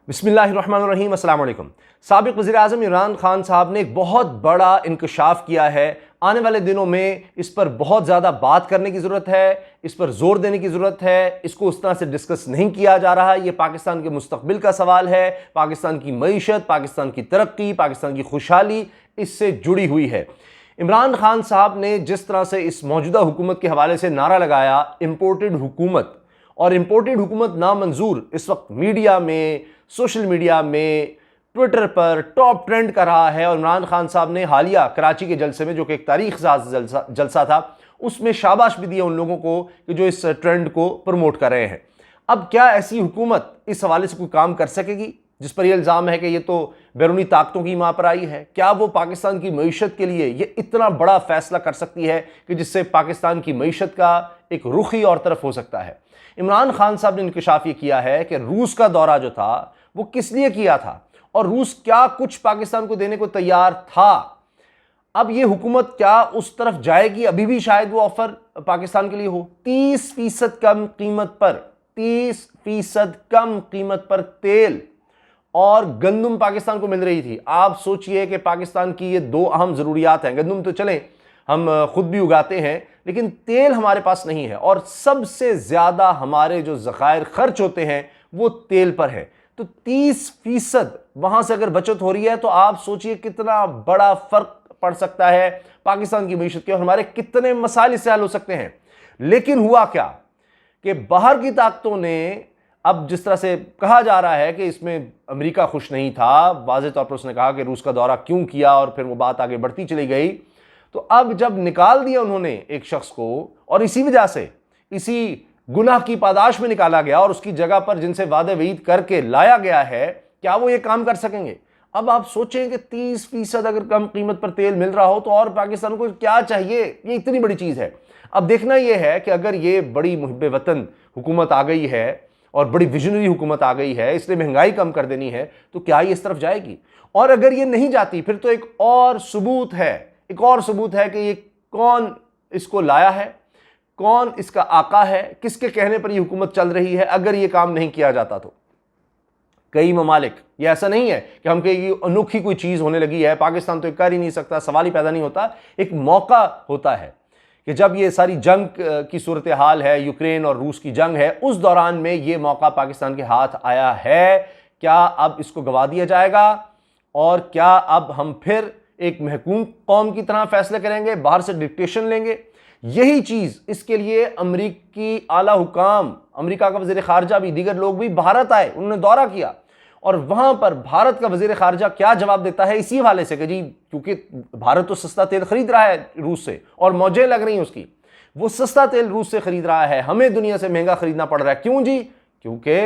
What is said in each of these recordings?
बिस्मिल्लाहिर्रहमानिर्रहीम अस्सलाम वालेकुम। साबिक़ वज़ीर-ए-आज़म इमरान खान साहब ने एक बहुत बड़ा इंकशाफ किया है। आने वाले दिनों में इस पर बहुत ज़्यादा बात करने की ज़रूरत है, इस पर ज़ोर देने की ज़रूरत है। इसको उस तरह से डिस्कस नहीं किया जा रहा है। ये पाकिस्तान के मुस्तक़बिल का सवाल है। पाकिस्तान की मईशत, पाकिस्तान की तरक्की, पाकिस्तान की खुशहाली इससे जुड़ी हुई है। इमरान खान साहब ने जिस तरह से इस मौजूदा हुकूमत के हवाले से नारा लगाया, इम्पोर्टेड हुकूमत, और इम्पोर्टेड हुकूमत नामंजूर इस वक्त मीडिया में, सोशल मीडिया में, ट्विटर पर टॉप ट्रेंड कर रहा है। और इमरान खान साहब ने हालिया कराची के जलसे में, जो कि एक तारीख साज जलसा था, उसमें शाबाश भी दिया उन लोगों को कि जो इस ट्रेंड को प्रमोट कर रहे हैं। अब क्या ऐसी हुकूमत इस हवाले से कोई काम कर सकेगी जिस पर यह इल्ज़ाम है कि ये तो बैरूनी ताकतों की माँ पर आई है? क्या वो पाकिस्तान की मईशत के लिए ये इतना बड़ा फैसला कर सकती है कि जिससे पाकिस्तान की मईशत का एक रुख ही और तरफ हो सकता है? इमरान खान साहब ने इंकशाफ ये किया है कि रूस का दौरा जो था वो किस लिए किया था और रूस क्या कुछ पाकिस्तान को देने को तैयार था। अब ये हुकूमत क्या उस तरफ जाएगी? अभी भी शायद वो ऑफर पाकिस्तान के लिए हो। 30% कम कीमत पर, 30% कम कीमत पर तेल और गंदम पाकिस्तान को मिल रही थी। आप सोचिए कि पाकिस्तान की ये दो अहम ज़रूरियात हैं। गंदम तो चलें हम खुद भी उगाते हैं, लेकिन तेल हमारे पास नहीं है और सबसे ज़्यादा हमारे जो ज़खायर खर्च होते हैं वो तेल पर है। तो 30% वहाँ से अगर बचत हो रही है तो आप सोचिए कितना बड़ा फ़र्क पड़ सकता है पाकिस्तान की मईशत के, और हमारे कितने मसाइल इससे हल हो सकते हैं। लेकिन हुआ क्या कि बाहर की ताकतों ने, अब जिस तरह से कहा जा रहा है कि इसमें अमेरिका खुश नहीं था, वाज़ेह तौर पर उसने कहा कि रूस का दौरा क्यों किया, और फिर वो बात आगे बढ़ती चली गई। तो अब जब निकाल दिया उन्होंने एक शख्स को, और इसी वजह से, इसी गुनाह की पादाश में निकाला गया और उसकी जगह पर जिनसे वादे वईद करके लाया गया है, क्या वो ये काम कर सकेंगे? अब आप सोचें कि 30% अगर कम कीमत पर तेल मिल रहा हो तो और पाकिस्तान को क्या चाहिए? ये इतनी बड़ी चीज़ है। अब देखना यह है कि अगर ये बड़ी मुहिब्बे वतन हुकूमत आ गई है और बड़ी विजनरी हुकूमत आ गई है, इसलिए महंगाई कम कर देनी है, तो क्या ये इस तरफ जाएगी? और अगर ये नहीं जाती फिर तो एक और सबूत है कि ये कौन इसको लाया है, कौन इसका आका है, किसके कहने पर ये हुकूमत चल रही है। अगर ये काम नहीं किया जाता तो कई ममालिक, ये ऐसा नहीं है कि हम कहें अनोखी कोई चीज़ होने लगी है, पाकिस्तान तो कर ही नहीं सकता, सवाल ही पैदा नहीं होता। एक मौका होता है कि जब ये सारी जंग की सूरत हाल है, यूक्रेन और रूस की जंग है, उस दौरान में ये मौका पाकिस्तान के हाथ आया है। क्या अब इसको गवा दिया जाएगा और क्या अब हम फिर एक महकूम कौम की तरह फैसले करेंगे, बाहर से डिक्टेशन लेंगे? यही चीज़, इसके लिए अमरीकी आला हुकाम, अमरीका का वज़ीर ख़ारजा भी, दीगर लोग भी भारत आए, उन्होंने दौरा किया, और वहाँ पर भारत का वज़ीर ख़ारजा क्या जवाब देता है इसी हवाले से कि जी, क्योंकि भारत तो सस्ता तेल खरीद रहा है रूस से और मौजें लग रही हैं उसकी, वो सस्ता तेल रूस से खरीद रहा है, हमें दुनिया से महंगा खरीदना पड़ रहा है। क्यों जी? क्योंकि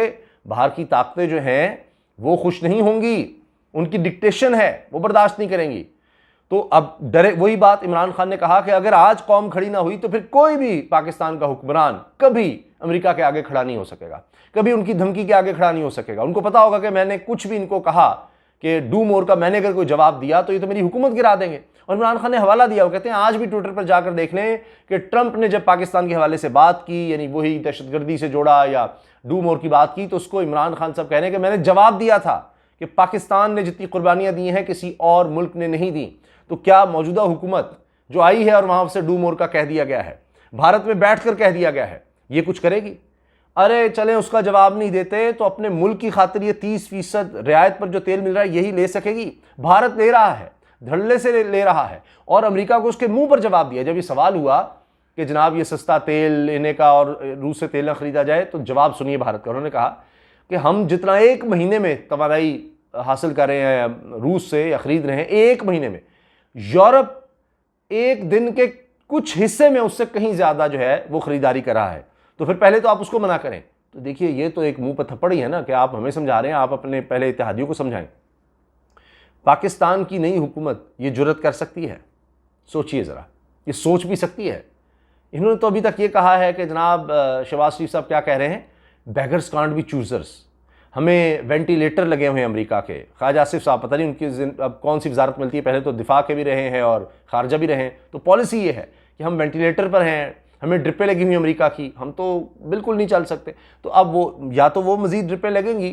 बाहर की ताकतें जो हैं वो खुश नहीं होंगी, उनकी डिक्टेशन है, वो बर्दाश्त नहीं करेंगी। तो अब डरे, वही बात इमरान खान ने कहा कि अगर आज कौम खड़ी ना हुई तो फिर कोई भी पाकिस्तान का हुक्मरान कभी अमेरिका के आगे खड़ा नहीं हो सकेगा, कभी उनकी धमकी के आगे खड़ा नहीं हो सकेगा। उनको पता होगा कि मैंने कुछ भी इनको कहा कि डू मोर का मैंने अगर कोई जवाब दिया तो ये तो मेरी हुकूमत गिरा देंगे। और इमरान खान ने हवाला दिया, वो कहते हैं आज भी ट्विटर पर जाकर देख लें कि ट्रंप ने जब पाकिस्तान के हवाले से बात की, यानी वही दहशतगर्दी से जोड़ा या डू मोर की बात की, तो उसको इमरान खान साहब कह रहे हैं कि मैंने जवाब दिया था कि पाकिस्तान ने जितनी कुर्बानियाँ दी हैं किसी और मुल्क ने नहीं दी। तो क्या मौजूदा हुकूमत जो आई है और वहां से डू मोर का कह दिया गया है, भारत में बैठकर कह दिया गया है, ये कुछ करेगी? अरे चलें उसका जवाब नहीं देते तो अपने मुल्क की खातिर ये 30% रियायत पर जो तेल मिल रहा है यही ले सकेगी। भारत ले रहा है, धड़ल्ले से ले रहा है, और अमेरिका को उसके मुंह पर जवाब दिया। जब ये सवाल हुआ कि जनाब ये सस्ता तेल लेने का और रूस से तेल न खरीदा जाए, तो जवाब सुनिए भारत का। उन्होंने कहा कि हम जितना एक महीने में तवानाई हासिल कर रहे हैं रूस से या खरीद रहे हैं, एक महीने में यूरोप एक दिन के कुछ हिस्से में उससे कहीं ज़्यादा जो है वो ख़रीदारी कर रहा है। तो फिर पहले तो आप उसको मना करें। तो देखिए ये तो एक मुंह पर थप्पड़ ही है ना कि आप हमें समझा रहे हैं, आप अपने पहले इत्तेहादियों को समझाएं। पाकिस्तान की नई हुकूमत ये जुर्रत कर सकती है? सोचिए ज़रा, ये सोच भी सकती है? इन्होंने तो अभी तक ये कहा है कि जनाब शहबाज शरीफ साहब क्या कह रहे हैं, बेगर्स कांट बी चूज़र्स। हमें वेंटिलेटर लगे हुए हैं अमेरिका के। ख्वाजा आसिफ साहब, पता नहीं उनकी अब कौन सी वजारत मिलती है, पहले तो दिफा के भी रहे हैं और खारजा भी रहे हैं। तो पॉलिसी ये है कि हम वेंटिलेटर पर हैं, हमें ड्रिपें लगी हुई अमेरिका की, हम तो बिल्कुल नहीं चल सकते। तो अब वो या तो वो मज़ीद ड्रिपें लगेंगी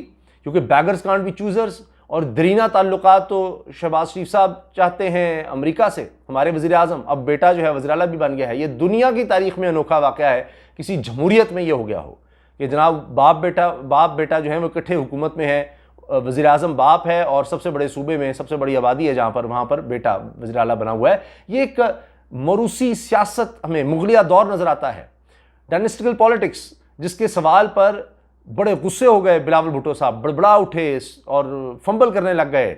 क्योंकि बैगर्स कांट बी चूजर्स, और दरीना ताल्लुकात तो शहबाज शरीफ साहब चाहते हैं अमेरिका से, हमारे वज़ीर आज़म, अब बेटा जो है वज़ीर आला भी बन गया है। ये दुनिया की तारीख में अनोखा वाक़या है, किसी जमहूरियत में ये हो गया हो कि जनाब बाप बेटा जो है वो इकट्ठे हुकूमत में है, वज़ीर आज़म बाप है और सबसे बड़े सूबे में सबसे बड़ी आबादी है जहाँ पर, वहाँ पर बेटा वज़ीर आला बना हुआ है। ये एक मरूसी सियासत हमें मुगलिया दौर नज़र आता है, डायनेस्टिकल पॉलिटिक्स, जिसके सवाल पर बड़े गुस्से हो गए बिलावल भुट्टो साहब, बड़बड़ा उठे और फंबल करने लग गए।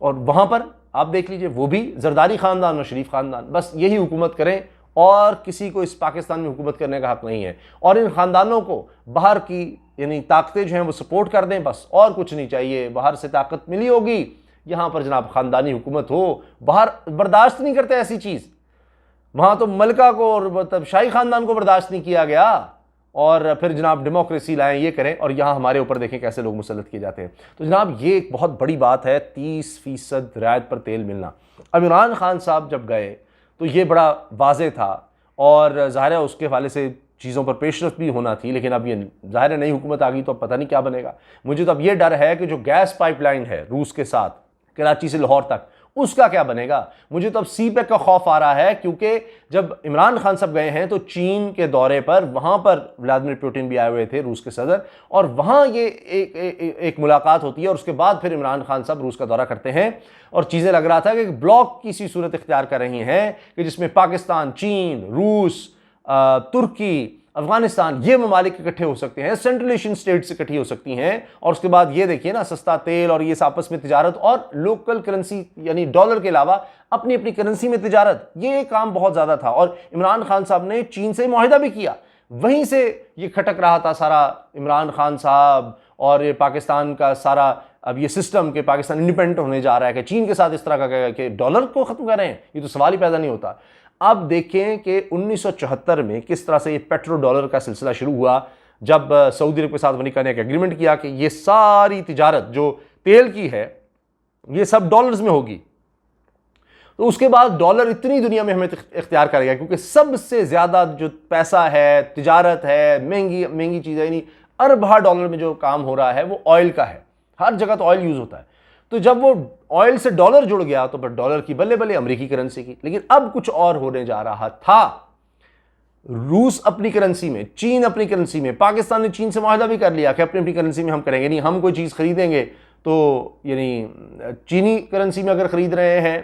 और वहाँ पर आप देख लीजिए वो भी जरदारी ख़ानदान और शरीफ ख़ानदान बस यही हुकूमत करें और किसी को इस पाकिस्तान में हुकूमत करने का हक नहीं है। और इन ख़ानदानों को बाहर की यानी ताकतें जो हैं वो सपोर्ट कर दें, बस और कुछ नहीं चाहिए। बाहर से ताकत मिली होगी, यहाँ पर जनाब ख़ानदानी हुकूमत हो, बाहर बर्दाश्त नहीं करते ऐसी चीज़। वहाँ तो मलका को और मतलब शाही ख़ानदान को बर्दाश्त नहीं किया गया, और फिर जनाब डेमोक्रेसी लाएं, ये करें, और यहाँ हमारे ऊपर देखें कैसे लोग मुसल्लत किए जाते हैं। तो जनाब ये एक बहुत बड़ी बात है, 30% रियायत पर तेल मिलना। अब इमरान खान साहब जब गए तो ये बड़ा वाज़े था, और ज़ाहिर है उसके हवाले से चीज़ों पर पेशरफ भी होना थी, लेकिन अब ये ज़ाहिर है नई हुकूमत आ गई तो अब पता नहीं क्या बनेगा। मुझे तो अब ये डर है कि जो गैस पाइपलाइन है रूस के साथ कराची से लाहौर तक, उसका क्या बनेगा। मुझे तो अब सीपेक का खौफ आ रहा है, क्योंकि जब इमरान खान साहब गए हैं तो चीन के दौरे पर, वहाँ पर व्लादिमीर पुतिन भी आए हुए थे, रूस के सदर, और वहाँ ये एक मुलाकात होती है, और उसके बाद फिर इमरान खान साहब रूस का दौरा करते हैं, और चीज़ें लग रहा था कि ब्लॉक की सी सूरत इख्तियार कर रही हैं कि जिसमें पाकिस्तान, चीन, रूस, तुर्की, अफगानिस्तान, ये ममालिक इकट्ठे हो सकते हैं, सेंट्रल एशियन स्टेट्स इकट्ठी हो सकती हैं। और उसके बाद ये देखिए ना, सस्ता तेल और ये आपस में तिजारत, और लोकल करेंसी यानी डॉलर के अलावा अपनी अपनी करेंसी में तिजारत, ये काम बहुत ज़्यादा था। और इमरान खान साहब ने चीन से मुआहिदा भी किया, वहीं से ये खटक रहा था सारा इमरान खान साहब और ये पाकिस्तान का सारा अब ये सिस्टम कि पाकिस्तान इंडिपेंडेंट होने जा रहा है, कि चीन के साथ इस तरह का कि डॉलर को ख़त्म कर रहे हैं, ये तो सवाल ही पैदा नहीं होता। अब देखें कि 1974 में किस तरह से ये पेट्रो डॉलर का सिलसिला शुरू हुआ, जब सऊदी अरब के साथ अमेरिका ने एक एग्रीमेंट किया कि ये सारी तिजारत जो तेल की है ये सब डॉलर्स में होगी। तो उसके बाद डॉलर इतनी दुनिया में हमें इख्तियार करेगा, क्योंकि सबसे ज़्यादा जो पैसा है, तिजारत है, महंगी चीज़ें, यानी अरबा डॉलर में जो काम हो रहा है वो ऑयल का है। हर जगह तो ऑयल यूज़ होता है। तो जब वो ऑयल से डॉलर जुड़ गया तो फिर डॉलर की बल्ले बल्ले अमेरिकी करेंसी की। लेकिन अब कुछ और होने जा रहा था, रूस अपनी करेंसी में, चीन अपनी करेंसी में, पाकिस्तान ने चीन से मुआहदा भी कर लिया कि अपनी अपनी करेंसी में हम करेंगे, नहीं हम कोई चीज़ खरीदेंगे तो यानी चीनी करेंसी में अगर ख़रीद रहे हैं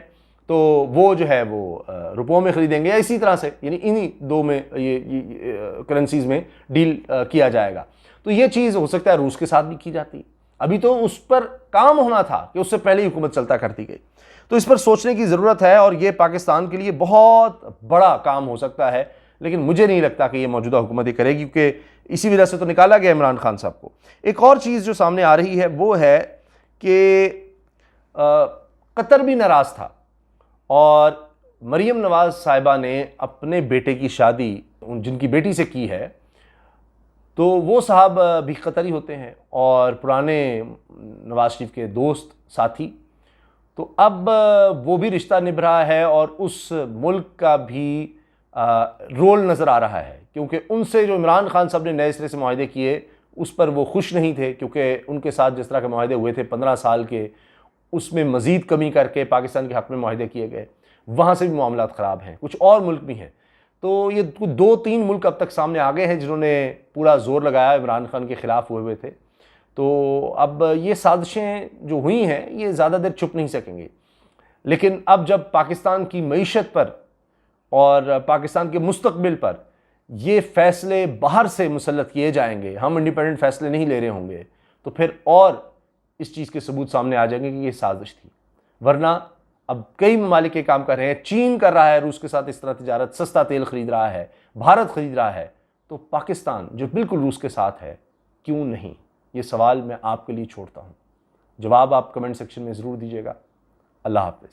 तो वो जो है वो रुपयों में ख़रीदेंगे, या इसी तरह से यानी इन्हीं दो में ये करेंसीज में डील किया जाएगा। तो ये चीज़ हो सकता है रूस के साथ भी की जाती, अभी तो उस पर काम होना था कि उससे पहले ही हुकूमत चलता करती गई। तो इस पर सोचने की ज़रूरत है, और ये पाकिस्तान के लिए बहुत बड़ा काम हो सकता है, लेकिन मुझे नहीं लगता कि ये मौजूदा हुकूमत ही करेगी, क्योंकि इसी वजह से तो निकाला गया इमरान खान साहब को। एक और चीज़ जो सामने आ रही है वो है कि कतर भी नाराज़ था, और मरीम नवाज़ साहिबा ने अपने बेटे की शादी जिनकी बेटी से की है, तो वो साहब भी कतरी होते हैं और पुराने नवाज़ शरीफ के दोस्त साथी। तो अब वो भी रिश्ता निभ रहा है, और उस मुल्क का भी रोल नज़र आ रहा है, क्योंकि उनसे जो इमरान खान साहब ने नए सिरे से मुआहदे किए उस पर वो खुश नहीं थे, क्योंकि उनके साथ जिस तरह के मुआहदे हुए थे 15 साल के, उसमें मज़ीद कमी करके पाकिस्तान के हक़ में मुआहदे किए गए, वहाँ से भी मामलात ख़राब हैं। कुछ और मुल्क भी हैं, तो ये 2-3 मुल्क अब तक सामने आ गए हैं जिन्होंने पूरा जोर लगाया इमरान खान के ख़िलाफ़ हुए थे। तो अब ये साजिशें जो हुई हैं ये ज़्यादा देर छुप नहीं सकेंगी, लेकिन अब जब पाकिस्तान की मईशत पर और पाकिस्तान के मुस्तकबिल पर ये फ़ैसले बाहर से मुसल्लत किए जाएंगे, हम इंडिपेंडेंट फ़ैसले नहीं ले रहे होंगे, तो फिर और इस चीज़ के सबूत सामने आ जाएंगे कि ये साजिश थी। वरना अब कई ममालिक के काम कर रहे हैं, चीन कर रहा है रूस के साथ इस तरह तिजारत, सस्ता तेल खरीद रहा है, भारत खरीद रहा है, तो पाकिस्तान जो बिल्कुल रूस के साथ है क्यों नहीं? ये सवाल मैं आपके लिए छोड़ता हूँ, जवाब आप कमेंट सेक्शन में ज़रूर दीजिएगा। अल्लाह हाफ़िज़।